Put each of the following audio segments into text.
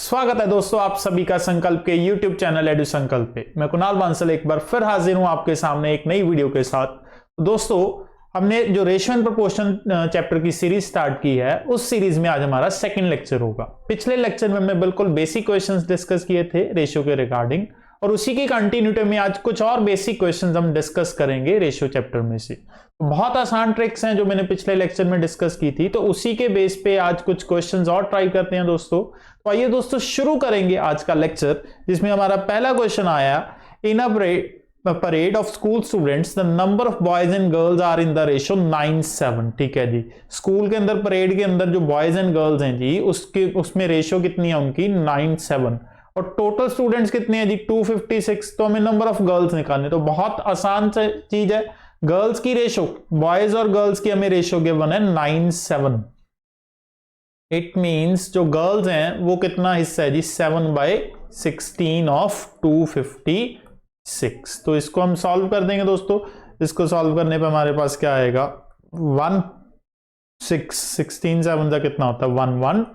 स्वागत है दोस्तों आप सभी का संकल्प के YouTube चैनल एडु संकल्प पे। मैं कुणाल बांसल एक बार फिर हाजिर हूं आपके सामने एक नई वीडियो के साथ। दोस्तों हमने जो रेशियो एंड प्रोपोर्शन चैप्टर की सीरीज स्टार्ट की है, उस सीरीज में आज हमारा सेकंड लेक्चर होगा। पिछले लेक्चर में हमने बिल्कुल बेसिक क्वेश्चंस डिस्कस किए थे रेशियो के रिगार्डिंग, और उसी की कंटिन्यूटी में आज कुछ और बेसिक क्वेश्चंस हम डिस्कस करेंगे रेशियो चैप्टर में से। बहुत आसान ट्रिक्स हैं जो मैंने पिछले लेक्चर में डिस्कस की थी, तो उसी के बेस पे आज कुछ क्वेश्चंस और ट्राई करते हैं दोस्तों। तो आइए दोस्तों शुरू करेंगे आज का लेक्चर, जिसमें हमारा पहला क्वेश्चन आया, in a parade of school students the number of boys and girls are in the ratio 9:7। ठीक है जी, स्कूल के अंदर परेड के अंदर जो बॉयज एंड गर्ल्स हैं जी, उसमें रेशियो कितनी है उनकी 9:7, और टोटल स्टूडेंट्स कितने हैं जी 256। तो हमें नंबर ऑफ गर्ल्स निकालने, तो बहुत आसान चीज है। गर्ल्स की रेशो, बॉयज और गर्ल्स की हमें रेशो गिवन है 9:7। इट मींस जो गर्ल्स हैं वो कितना हिस्सा है जी 7/16 ऑफ 256। तो इसको हम सॉल्व कर देंगे दोस्तों। इसको सॉल्व करने पे हमारे पास क्या आएगा 16 7 का कितना होता है 112।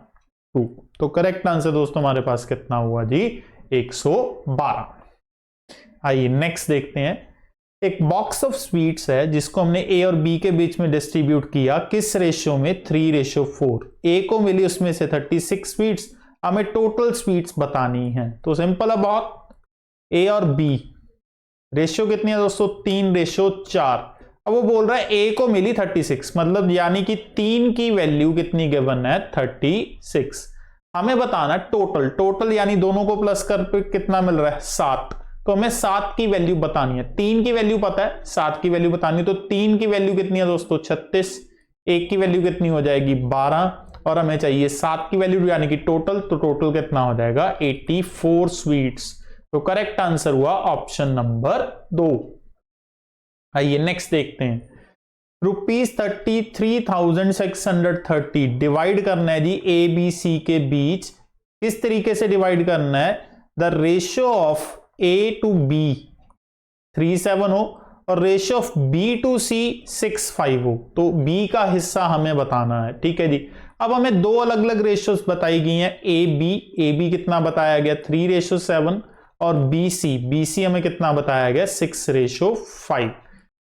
तो करेक्ट आंसर दोस्तों हमारे पास कितना हुआ जी 112। आइए नेक्स्ट देखते हैं। एक बॉक्स ऑफ स्वीट्स है जिसको हमने ए और बी के बीच में डिस्ट्रीब्यूट किया, किस रेशियो में 3:4। ए को मिली उसमें से 36 स्वीट्स, हमें टोटल स्वीट्स बतानी है। तो सिंपल है बहुत, ए और बी रेशियो कितनी है दोस्तों 3:4। अब वो बोल रहा है ए को मिली 36, मतलब यानी कि 3 की वैल्यू कितनी गिवन है 36। हमें बताना टोटल यानी दोनों को प्लस कर पे कितना मिल रहा है 7। तो हमें 7 की वैल्यू बतानी है। 3 की वैल्यू पता है, 7 की वैल्यू बतानी है। तो 3 की वैल्यू कितनी है दोस्तों 36, 1 की वैल्यू कितनी हो जाएगी 12, और हमें चाहिए 7 की वैल्यू यानी कि टोटल। तो टोटल कितना हो जाएगा 84 स्वीट्स। तो करेक्ट आंसर हुआ ऑप्शन नंबर 2। आइए नेक्स्ट देखते हैं। ₹33,630 डिवाइड करना है जी ए बी सी के बीच। किस तरीके से डिवाइड करना है, the ratio of A to B 37 हो और ratio of B to C 65 हो। तो बी का हिस्सा हमें बताना है। ठीक है जी, अब हमें दो अलग अलग रेशियोस बताई गई हैं। ए बी कितना बताया गया 3:7, और बी सी हमें कितना बताया गया 6:5।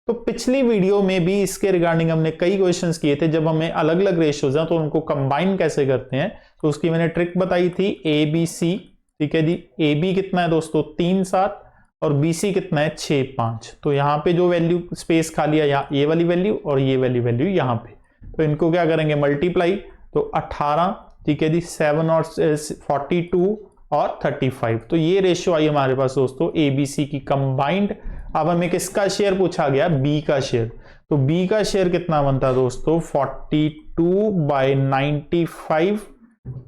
तो पिछली वीडियो में भी इसके रिगार्डिंग हमने कई क्वेश्चंस किए थे। जब हमें अलग अलग रेशियोज हैं तो उनको कंबाइन कैसे करते हैं, तो उसकी मैंने ट्रिक बताई थी ए बी सी। ठीक है जी, ए बी कितना है दोस्तों 3:7 और बी सी कितना है 6:5। तो यहां पे जो वैल्यू स्पेस खाली है, ये वाली वैल्यू और ये वाली वैल्यू यहां पे, तो इनको क्या करेंगे मल्टीप्लाई। तो 18, ठीक है जी, 7 और 42 और 35। तो ये रेशियो आई हमारे पास दोस्तों ए बी सी की कंबाइंड। अब हमें किसका शेयर पूछा गया, बी का शेयर। तो बी का शेयर कितना बनता है दोस्तों 42/95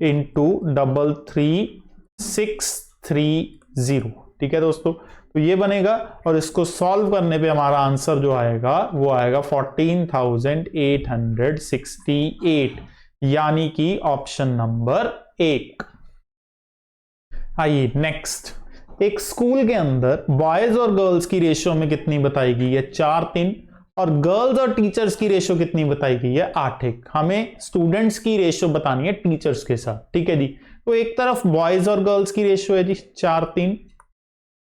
इंटू 33630। ठीक है दोस्तों, तो ये बनेगा, और इसको सॉल्व करने पे हमारा आंसर जो आएगा वो आएगा 14,868, यानी कि ऑप्शन नंबर 1। आइए नेक्स्ट। एक स्कूल के अंदर बॉयज और गर्ल्स की रेशियो में कितनी बताई गई है 4:3, और गर्ल्स और टीचर्स की रेशियो कितनी बताई गई है 8:1। हमें स्टूडेंट्स की रेशियो बतानी है टीचर्स के साथ। ठीक है जी, तो एक तरफ बॉयज और गर्ल्स की रेशियो है जी 4:3,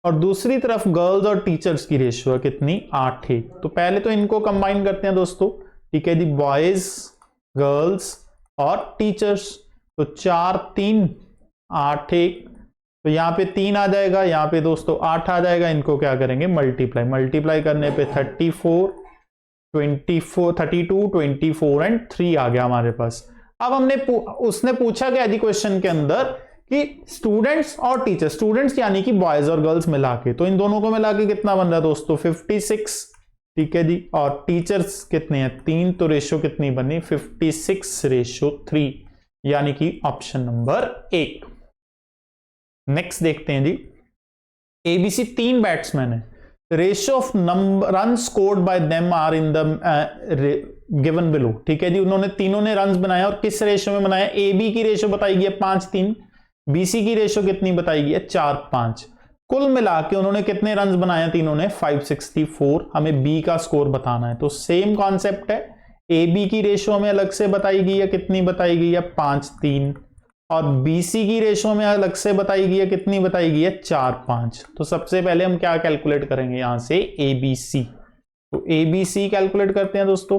और दूसरी तरफ गर्ल्स और टीचर्स की रेशियो है कितनी 8:1। तो पहले तो इनको कंबाइन करते हैं दोस्तों। ठीक है जी, बॉयज गर्ल्स और टीचर्स। तो 4:3 8:1, तो यहां पे 3 आ जाएगा, यहां पे दोस्तों 8 आ जाएगा। इनको क्या करेंगे मल्टीप्लाई करने पे 32 24 एंड 3 आ गया हमारे पास। अब उसने पूछा क्या जी क्वेश्चन के अंदर कि स्टूडेंट्स और टीचर, स्टूडेंट्स यानी कि बॉयज और गर्ल्स मिला के, तो इन दोनों को मिला के कितना बन रहा है दोस्तों 56। ठीक है जी, और टीचर्स कितने हैं 3, तो रेशियो कितनी बनी 56:3, यानी कि ऑप्शन नंबर 1। नेक्स्ट देखते हैं जी। एबीसी 3 बैट्समैन है, ratio of number run scored by them are in the given below. ठीक है जी, उन्होंने तीनों ने रन बनाया, और किस रेशियो में बनाया, ए बी की रेशियो बताई गई है 5:3, बीसी की रेशियो कितनी बताई गई है 4:5। कुल मिला के उन्होंने कितने रन बनाए तीनों ने 564। हमें बी का स्कोर बताना है। तो सेम कॉन्सेप्ट है, ए बी की रेशियो हमें अलग से बताई गई है, कितनी बताई गई है 5:3, और BC की रेशो में अलग से बताई गई है, कितनी बताई गई है 4-5। तो सबसे पहले हम क्या कैलकुलेट करेंगे यहां से ABC। तो ABC कैलकुलेट करते हैं दोस्तों।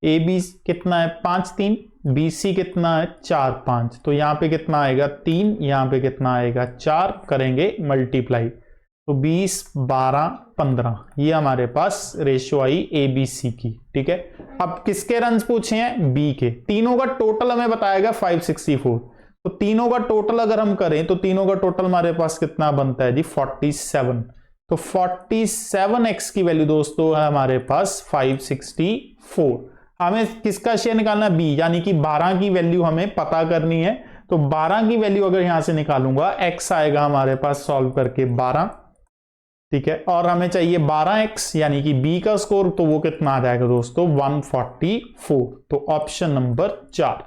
AB कितना है 5-3, BC कितना है 4-5। तो यहां पे कितना आएगा 3, यहां पे कितना आएगा 4, करेंगे मल्टीप्लाई। तो 20, 12, 15 ये हमारे पास रेशो आई ABC की। ठीक है, अब किसके रन्स पूछे हैं B के। तीनों का टोटल हमें बताया गया 564। तो तीनों का टोटल अगर हम करें तो तीनों का टोटल हमारे पास कितना बनता है जी 47। तो 47x की वैल्यू दोस्तों है हमारे पास 564। हमें किसका शेयर निकालना है B, यानी कि 12 की वैल्यू हमें पता करनी है। तो 12 की वैल्यू अगर यहां से निकालूंगा x आएगा हमारे पास सॉल्व करके 12। ठीक है, और हमें चाहिए 12x यानी कि B का स्कोर, तो वो कितना आ जाएगा दोस्तों 144। तो ऑप्शन नंबर 4,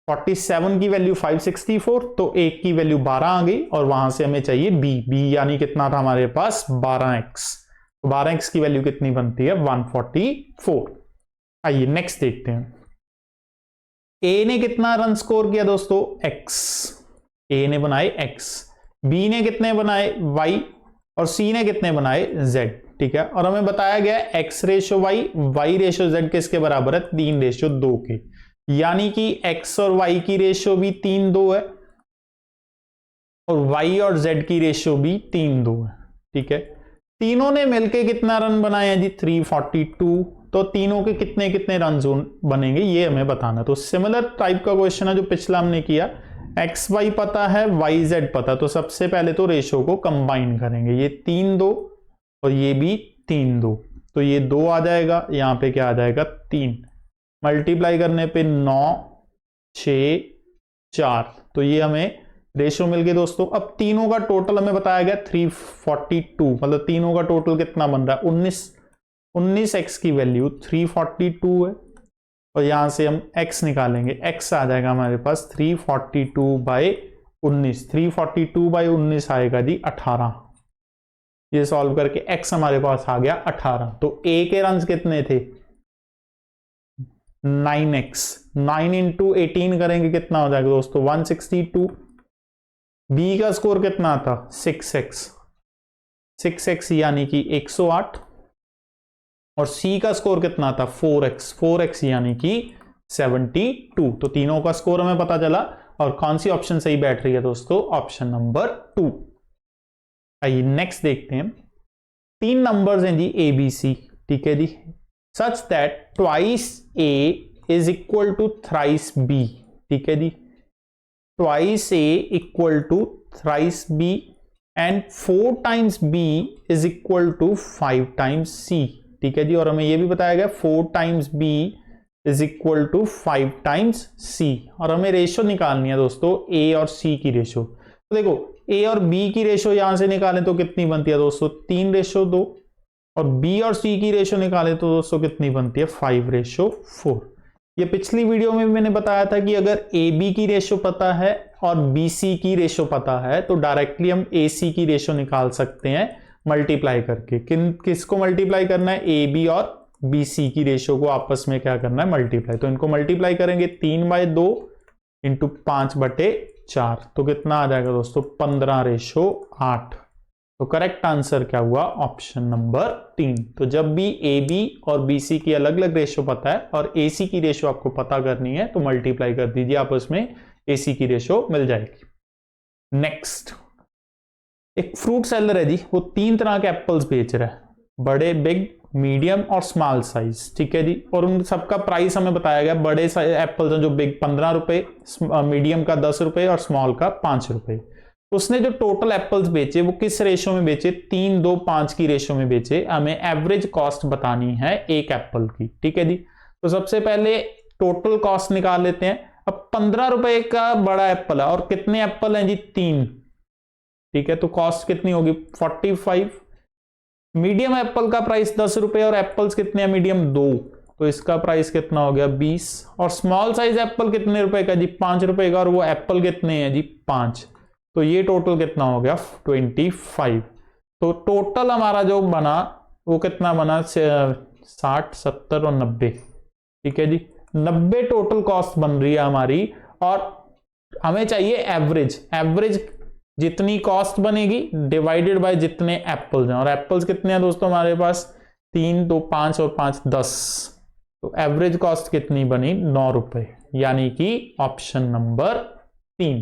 47 की वैल्यू 564, तो एक की वैल्यू 12 आ गई और वहां से हमें चाहिए B यानी कितना था हमारे पास 12x। तो 12x की वैल्यू कितनी बनती है 144। आइए नेक्स्ट देखते हैं। A ने कितना रन स्कोर किया दोस्तों x, A ने बनाए x, B ने कितने बनाए y और C ने कितने बनाए z। ठीक है, और हमें बताया गया x ratio y ratio z किसके बराबर है 3:2 के, यानी कि x और y की रेशो भी 3:2 है और y और z की रेशो भी 3:2 है। ठीक है, तीनों ने मिलके कितना रन बनाए हैं जी 342। तो तीनों के कितने कितने रन बनेंगे ये हमें बताना। तो सिमिलर टाइप का क्वेश्चन है जो पिछला हमने किया। एक्स वाई पता है, वाई जेड पता, तो सबसे पहले तो रेशो को कंबाइन करेंगे। ये 3:2 और ये भी 3:2, तो ये 2 आ जाएगा, यहां पे क्या आ जाएगा 3, मल्टीप्लाई करने पे 9, 6, 4, तो ये हमें रेशो मिल गई दोस्तों। अब तीनों का टोटल हमें बताया गया 342, मतलब तीनों का टोटल कितना बन रहा है 19 एक्स की वैल्यू 342 है और यहां से हम x निकालेंगे, x आ जाएगा हमारे पास 342/19, 342/19 आएगा जी 18। ये सॉल्व करके x हमारे पास आ गया 18। तो a के रन्स कितने थे 9x, 9 इंटू 18 करेंगे कितना हो जाएगा दोस्तों 162। b का स्कोर कितना था 6x यानी कि 108 और C का स्कोर कितना था 4x यानी कि 72। तो तीनों का स्कोर हमें पता चला और कौन सी ऑप्शन सही बैठ रही है दोस्तों ऑप्शन नंबर 2। आइए नेक्स्ट देखते हैं। 3 नंबर्स हैं जी ABC। ठीक है जी, such that twice A is equal to thrice B। ठीक है जी, twice A equal to thrice B and 4 times B is equal to 5 times C। ठीक है जी, और हमें यह भी बताया गया 4 times B is equal to 5 times C, और हमें रेशो निकालनी है दोस्तों A और C की रेशो। तो देखो A और B की रेशो यहां से निकालें तो कितनी बनती है दोस्तों 3:2, और B और C की रेशो निकालें तो दोस्तों कितनी बनती है 5:4। ये पिछली वीडियो में मैंने बताया था कि अगर AB की रेशो पता है और BC की रेशो पता है तो डायरेक्टली हम AC की रेशो निकाल सकते हैं मल्टीप्लाई करके। किसको मल्टीप्लाई करना है AB और BC की रेशो को आपस में क्या करना है मल्टीप्लाई। तो इनको मल्टीप्लाई करेंगे 3/2 इंटू 5/4, तो कितना आ जाएगा दोस्तों 15:8। तो करेक्ट आंसर क्या हुआ ऑप्शन नंबर 3। तो जब भी AB और BC की अलग अलग रेशो पता है और AC की रेशो आपको पता करनी है तो मल्टीप्लाई कर दीजिए आपस में, AC की रेशो मिल जाएगी। नेक्स्ट, एक फ्रूट सेलर है जी, वो 3 तरह के एप्पल्स बेच रहा है, बड़े, बिग, मीडियम और स्मॉल साइज। ठीक है जी, और उन सबका प्राइस हमें बताया गया। बड़े एप्पल्स हैं जो बिग 15 रुपए, मीडियम का 10 रुपए और स्मॉल का 5 रुपए। उसने जो टोटल एप्पल्स बेचे वो किस रेशो में बेचे 3:2:5 की रेशो में बेचे। हमें एवरेज कॉस्ट बतानी है एक एप्पल की। ठीक है जी, तो सबसे पहले टोटल कॉस्ट निकाल लेते हैं। अब 15 रुपए का बड़ा एप्पल है और कितने एप्पल हैं जी 3। ठीक है, तो कॉस्ट कितनी होगी 45। मीडियम एप्पल का प्राइस 10 रुपए और एप्पल्स कितने हैं मीडियम 2, तो इसका प्राइस कितना हो गया 20। और स्मॉल साइज एप्पल कितने रुपए का जी 5 रुपए का, और वो एप्पल कितने हैं जी 5, तो ये टोटल कितना हो गया 25। तो टोटल हमारा जो बना वो कितना बना 60, 70 और 90। ठीक है जी, 90 टोटल कॉस्ट बन रही है हमारी। और हमें चाहिए एवरेज, एवरेज जितनी कॉस्ट बनेगी डिवाइडेड बाय जितने एप्पल्स हैं, और एप्पल्स कितने हैं दोस्तों हमारे पास 3, तो 5 और 5 10, तो एवरेज कॉस्ट कितनी बनी 9 रुपए, यानी कि ऑप्शन नंबर 3।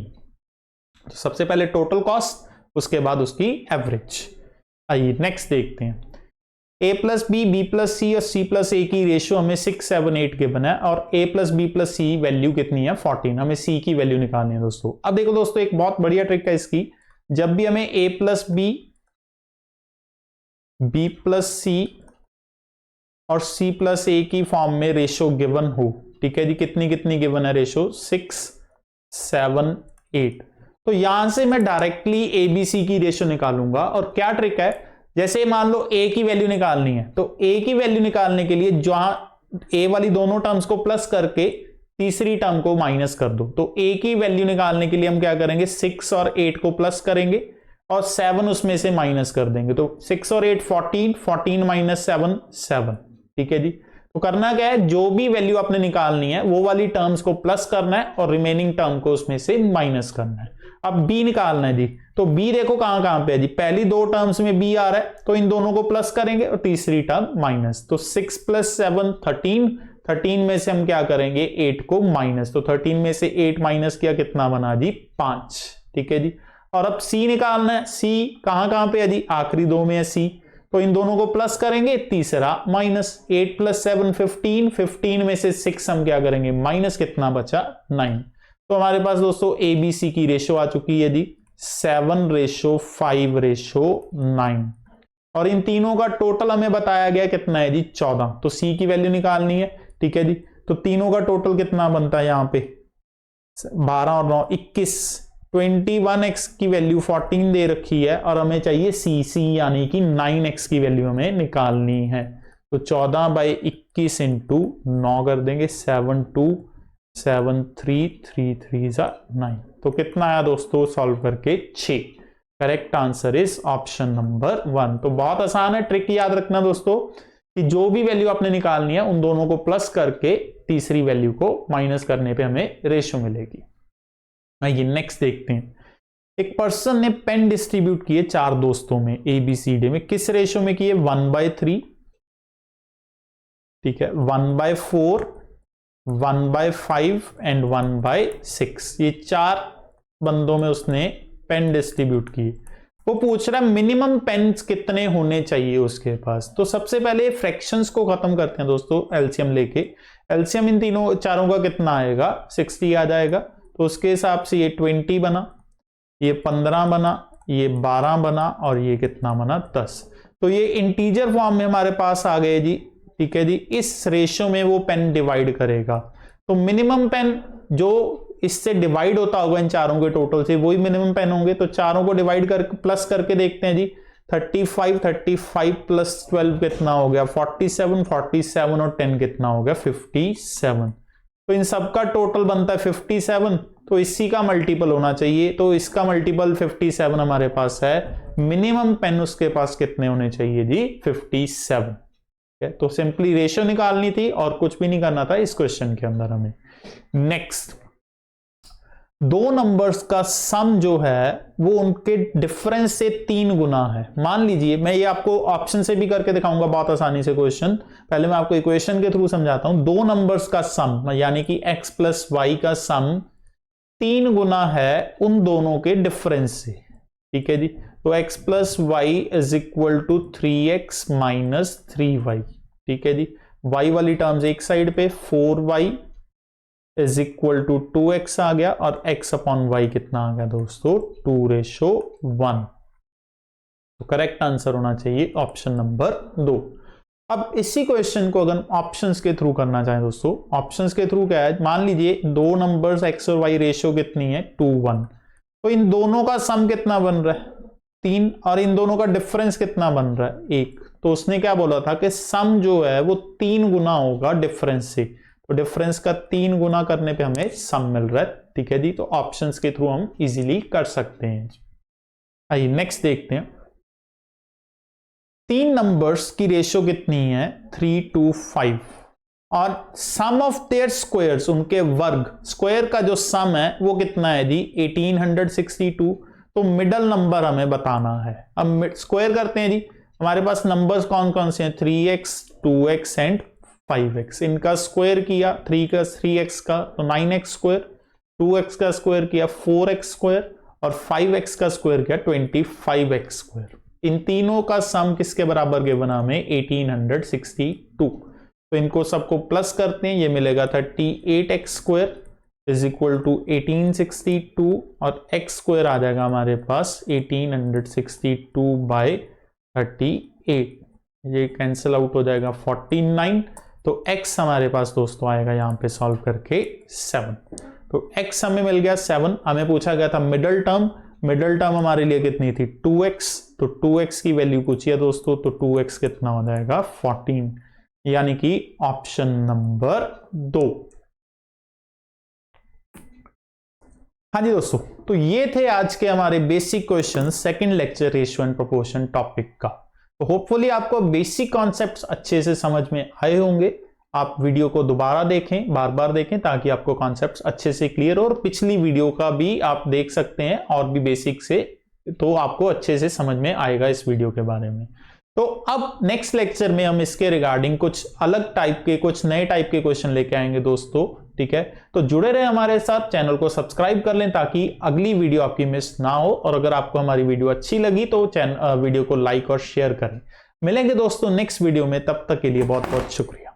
तो सबसे पहले टोटल कॉस्ट, उसके बाद उसकी एवरेज। आइए नेक्स्ट देखते हैं। a plus B, B plus C और c प्लस ए की रेशियो हमें 6, 7, 8 गिवन है, और a plus B plus C value कितनी है 14। हमें c की वैल्यू निकालनी है दोस्तों। अब देखो दोस्तों, एक बहुत बढ़िया ट्रिक है इसकी। जब भी हमें a plus B, B plus C और c प्लस ए की फॉर्म में रेशियो गिवन हो, ठीक है जी, कितनी कितनी गिवन है रेशियो 6, 7, 8, तो यहां से मैं डायरेक्टली ए बी सी की रेशियो निकालूंगा। और क्या ट्रिक है, जैसे मान लो a की वैल्यू निकालनी है, तो a की वैल्यू निकालने के लिए जहां a वाली दोनों टर्म्स को प्लस करके तीसरी टर्म को माइनस कर दो। तो a की वैल्यू निकालने के लिए हम क्या करेंगे, 6 और 8 को प्लस करेंगे और 7 उसमें से माइनस कर देंगे। तो 6 और 8 14, 14 माइनस 7 7, ठीक है जी। तो करना क्या है, जो भी वैल्यू आपने निकालनी है वो वाली टर्म्स को प्लस करना है और रिमेनिंग टर्म को उसमें से माइनस करना है। अब b निकालना है जी, तो b देखो कहां कहां पे है जी, पहली दो टर्म्स में b आ रहा है, तो इन दोनों को प्लस करेंगे और तीसरी टर्म माइनस। तो 6 प्लस 7 13, 13 में से हम क्या करेंगे 8 को माइनस, तो 13 में से 8 माइनस किया, कितना बना जी 5, ठीक है जी। और अब c निकालना है, c कहां कहां पे है जी, आखिरी दो में है c, तो इन दोनों को प्लस करेंगे, तीसरा माइनस। 8 प्लस 7 15, 15 में से 6 हम क्या करेंगे माइनस, कितना बचा 9। तो हमारे पास दोस्तों ए बी सी की रेशियो आ चुकी है जी 7:5:9, और इन तीनों का टोटल हमें बताया गया कितना है जी 14। तो सी की वैल्यू निकालनी है, ठीक है जी। तो तीनों का टोटल कितना बनता है, यहां पे 12 और 9 21, 21x की वैल्यू 14 दे रखी है, और हमें चाहिए सी यानी कि 9x की वैल्यू हमें निकालनी है। तो 14/21 इंटू 9 कर देंगे, 7 2 7 3 3 3 9, तो कितना आया दोस्तों सॉल्व करके 6। Correct answer is option number 1। तो बहुत आसान है, ट्रिक याद रखना दोस्तों कि जो भी वैल्यू आपने निकालनी है उन दोनों को प्लस करके तीसरी वैल्यू को माइनस करने पे हमें रेशियो मिलेगी। आइए नेक्स्ट देखते हैं। एक पर्सन ने पेन डिस्ट्रीब्यूट किए 4 दोस्तों में ए बी सी डी में, किस रेशियो में किए 1/3, ठीक है, 1/4, 1/5 एंड 1/6। ये 4 बंदों में उसने पेन डिस्ट्रीब्यूट किए। वो पूछ रहा है मिनिमम पेन्स कितने होने चाहिए उसके पास। तो सबसे पहले फ्रैक्शंस को खत्म करते हैं दोस्तों एलसीएम लेके। एलसीएम इन तीनों चारों का कितना आएगा 60 आ जाएगा। तो उसके हिसाब से ये 20 बना, ये 15 बना, ये 12 बना, और ये कितना बना 10। तो ये इंटीजर फॉर्म में हमारे पास आ गए जी, ठीक है जी। इस रेशियो में वो पेन डिवाइड करेगा। तो मिनिमम पेन जो इससे डिवाइड होता होगा इन चारों के टोटल से, वही मिनिमम पेन होंगे। तो चारों को डिवाइड करके प्लस करके देखते हैं जी। 35 35 प्लस 12 कितना हो गया 47, 47 और 10 कितना हो गया 57। तो इन सबका टोटल बनता है 57, तो इसी का मल्टीपल होना चाहिए। तो इसका मल्टीपल 57 हमारे पास है। मिनिमम पेन उसके पास कितने होने चाहिए जी 57। तो सिंपली रेशियो निकालनी थी और कुछ भी नहीं करना था इस क्वेश्चन के अंदर हमें। नेक्स्ट, दो नंबर्स का सम जो है वो उनके डिफरेंस से 3 गुना है। मान लीजिए, मैं ये आपको ऑप्शन से भी करके दिखाऊंगा बहुत आसानी से क्वेश्चन। पहले मैं आपको इक्वेशन के थ्रू समझाता हूं। दो नंबर्स का सम यानी कि x प्लस वाई का सम 3 गुना है उन दोनों के डिफरेंस से, ठीक है जी। तो x plus Y is equal to 3x minus 3y, ठीक है जी। y वाली टर्म्स एक साइड पे, 4y is equal to 2x आ गया, और x अपॉन वाई कितना आ गया दोस्तों 2:1। तो करेक्ट आंसर होना चाहिए ऑप्शन नंबर 2। अब इसी क्वेश्चन को अगर ऑप्शंस के थ्रू करना चाहें दोस्तों, ऑप्शंस के थ्रू क्या है, मान लीजिए दो नंबर्स x और y रेशियो कितनी है 2:1। तो इन दोनों का सम कितना बन रहा है 3, और इन दोनों का डिफरेंस कितना बन रहा है 1। तो उसने क्या बोला था कि सम जो है वो 3 गुना होगा डिफरेंस से। तो डिफरेंस का 3 गुना करने पे हमें सम मिल रहा है, ठीक है जी। तो ऑप्शंस के थ्रू हम इजीली कर सकते हैं। आइए नेक्स्ट देखते हैं। 3 नंबर्स की रेशियो कितनी है 3 to 5, और सम ऑफ देयर स्क्वायर्स, उनके वर्ग, स्क्वायर का जो सम है वो कितना है जी 1862। तो मिडल नंबर हमें बताना है। अब स्क्वायर करते हैं जी, हमारे पास नंबर्स कौन कौन से हैं 3x 2x एंड 5x। इनका स्क्वायर किया 3 का 3x का तो 9x स्क्वायर, 2x का स्क्वायर किया 4x स्क्वायर और 5x का स्क्वायर किया 25x स्क्वायर। इन तीनों का सम किसके बराबर गिवन हमें 1862। तो इनको सबको प्लस करते हैं, ये मिलेगा 38x square is equal to 1862 और x स्क्वायर आ जाएगा हमारे पास 1862 बाय 38। ये कैंसिल आउट हो जाएगा 49। तो x हमारे पास दोस्तों आएगा यहां पे सॉल्व करके 7। तो x हमें मिल गया 7। हमें पूछा गया था मिडल टर्म, मिडल टर्म हमारे लिए कितनी थी 2x। तो 2x की वैल्यू पूछी है दोस्तों, तो 2x कितना हो जाएगा 14, यानी कि ऑप्शन नंबर 2। हाँ जी दोस्तों, तो ये थे आज के हमारे basic question second lecture ratio and proportion topic का। तो होपफुली आपको बेसिक कॉन्सेप्ट्स अच्छे से समझ में आए होंगे। आप वीडियो को दोबारा देखें, बार बार देखें, ताकि आपको कॉन्सेप्ट्स अच्छे से क्लियर हो। और पिछली वीडियो का भी आप देख सकते हैं और भी बेसिक से, तो आपको अच्छे से समझ में आएगा इस वीडियो के बारे में। तो अब नेक्स्ट लेक्चर में हम इसके रिगार्डिंग कुछ अलग टाइप के, कुछ नए टाइप के क्वेश्चन लेके आएंगे दोस्तों, ठीक है। तो जुड़े रहे हमारे साथ, चैनल को सब्सक्राइब कर लें ताकि अगली वीडियो आपकी मिस ना हो। और अगर आपको हमारी वीडियो अच्छी लगी तो वीडियो को लाइक और शेयर करें। मिलेंगे दोस्तों नेक्स्ट वीडियो में, तब तक के लिए बहुत बहुत शुक्रिया।